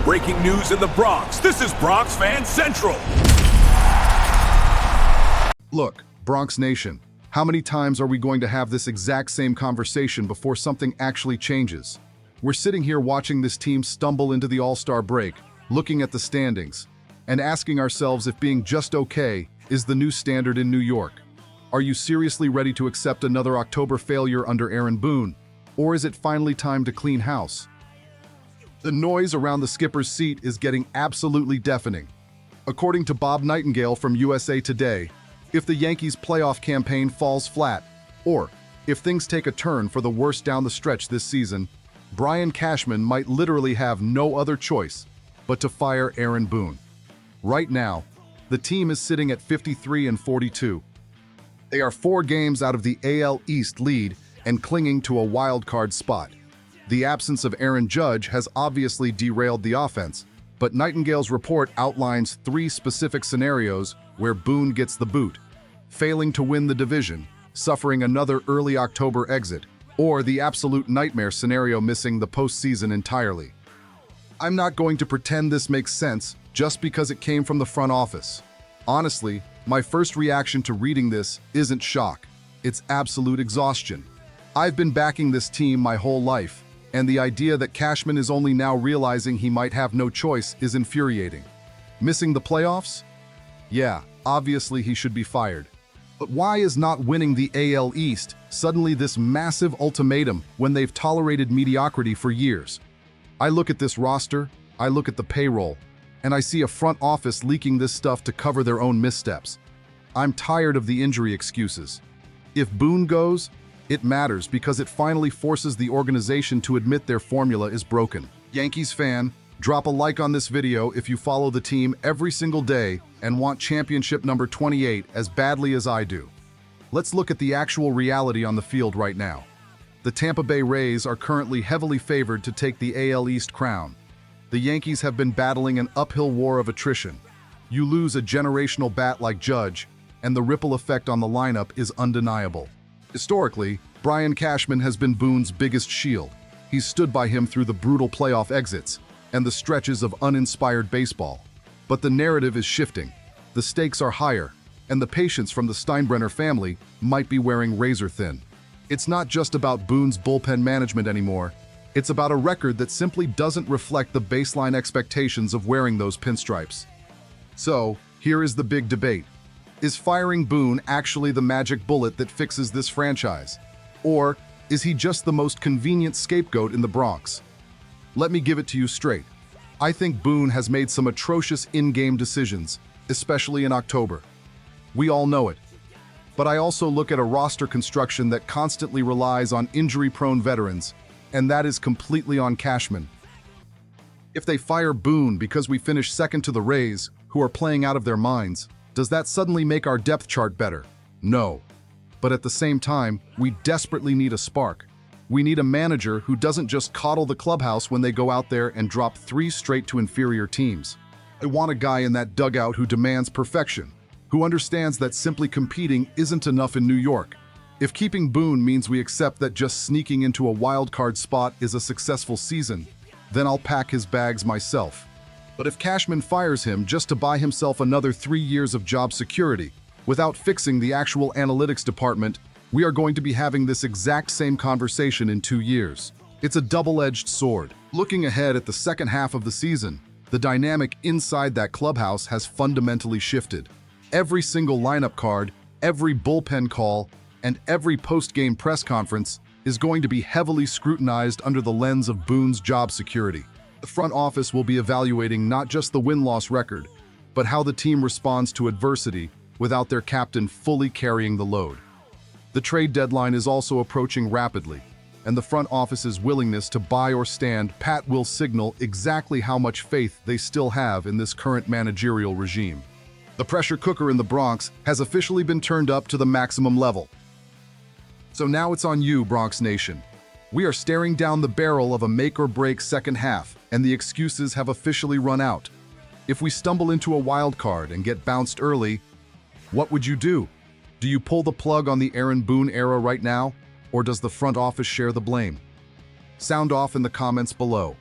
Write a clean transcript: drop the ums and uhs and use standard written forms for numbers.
Breaking news in the Bronx. This is Bronx Fan Central. Look, Bronx Nation, how many times are we going to have this exact same conversation before something actually changes? We're sitting here watching this team stumble into the All-Star break, looking at the standings, and asking ourselves if being just okay is the new standard in New York. Are you seriously ready to accept another October failure under Aaron Boone? Or is it finally time to clean house? The noise around the skipper's seat is getting absolutely deafening. According to Bob Nightingale from USA Today, if the Yankees' playoff campaign falls flat, or if things take a turn for the worse down the stretch this season, Brian Cashman might literally have no other choice but to fire Aaron Boone. Right now, the team is sitting at 53-42. They are 4 games out of the AL East lead and clinging to a wild card spot. The absence of Aaron Judge has obviously derailed the offense, but Nightingale's report outlines 3 specific scenarios where Boone gets the boot: failing to win the division, suffering another early October exit, or the absolute nightmare scenario, missing the postseason entirely. I'm not going to pretend this makes sense just because it came from the front office. Honestly, my first reaction to reading this isn't shock. It's absolute exhaustion. I've been backing this team my whole life, and the idea that Cashman is only now realizing he might have no choice is infuriating. Missing the playoffs? Yeah, obviously he should be fired. But why is not winning the AL East suddenly this massive ultimatum when they've tolerated mediocrity for years? I look at this roster, I look at the payroll, and I see a front office leaking this stuff to cover their own missteps. I'm tired of the injury excuses. If Boone goes, it matters because it finally forces the organization to admit their formula is broken. Yankees fan, drop a like on this video if you follow the team every single day and want championship number 28 as badly as I do. Let's look at the actual reality on the field right now. The Tampa Bay Rays are currently heavily favored to take the AL East crown. The Yankees have been battling an uphill war of attrition. You lose a generational bat like Judge, and the ripple effect on the lineup is undeniable. Historically, Brian Cashman has been Boone's biggest shield. He's stood by him through the brutal playoff exits and the stretches of uninspired baseball. But the narrative is shifting. The stakes are higher, and the patience from the Steinbrenner family might be wearing razor thin. It's not just about Boone's bullpen management anymore. It's about a record that simply doesn't reflect the baseline expectations of wearing those pinstripes. So, here is the big debate. Is firing Boone actually the magic bullet that fixes this franchise? Or is he just the most convenient scapegoat in the Bronx? Let me give it to you straight. I think Boone has made some atrocious in-game decisions, especially in October. We all know it. But I also look at a roster construction that constantly relies on injury-prone veterans, and that is completely on Cashman. If they fire Boone because we finish second to the Rays, who are playing out of their minds, does that suddenly make our depth chart better? No. But at the same time, we desperately need a spark. We need a manager who doesn't just coddle the clubhouse when they go out there and drop 3 straight to inferior teams. I want a guy in that dugout who demands perfection, who understands that simply competing isn't enough in New York. If keeping Boone means we accept that just sneaking into a wild card spot is a successful season, then I'll pack his bags myself. But if Cashman fires him just to buy himself another 3 years of job security, without fixing the actual analytics department, we are going to be having this exact same conversation in 2 years. It's a double-edged sword. Looking ahead at the second half of the season, the dynamic inside that clubhouse has fundamentally shifted. Every single lineup card, every bullpen call, and every post-game press conference is going to be heavily scrutinized under the lens of Boone's job security. The front office will be evaluating not just the win-loss record, but how the team responds to adversity without their captain fully carrying the load. The trade deadline is also approaching rapidly, and the front office's willingness to buy or stand pat will signal exactly how much faith they still have in this current managerial regime. The pressure cooker in the Bronx has officially been turned up to the maximum level. So now it's on you, Bronx Nation. We are staring down the barrel of a make-or-break second half, and the excuses have officially run out. If we stumble into a wild card and get bounced early, what would you do? Do you pull the plug on the Aaron Boone era right now, or does the front office share the blame? Sound off in the comments below.